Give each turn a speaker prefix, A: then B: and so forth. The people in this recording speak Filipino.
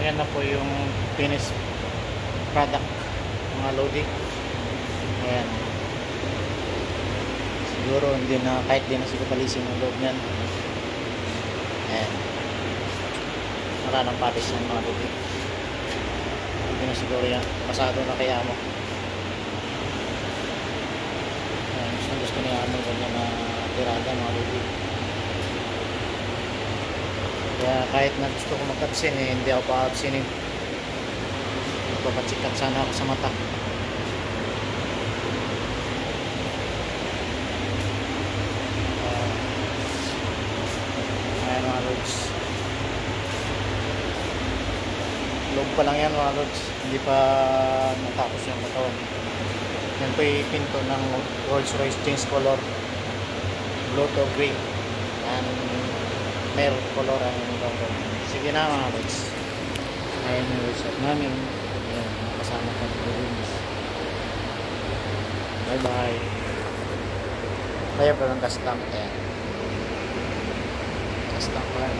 A: Ayan na po yung finished product, mga loading. Ayan. Siguro hindi na, kahit di na siguro palisin yung loob nyan. Ayan. Wala nang palis yan mga loading. Hindi na siguro yan. Pasado na kaya mo. Ayan. Gusto niya ano ganyan na tirada mga loading. Kaya kahit na gusto ko mag-absin hindi ako pa-absinin. Magpapacheck up sana ako sa mata. Ayan mga lods. Loob pa lang yan mga lods. Hindi pa natapos yung katawan. Yan po yung pinto ng Rolls Royce change color. Blue to gray. And meron color ang logo. Sige na mga lods. Ayan yung result namin. Ayan, kasama ka ng rooms. Bye bye. Kaya pa lang custom. Ayan. Custom pa lang.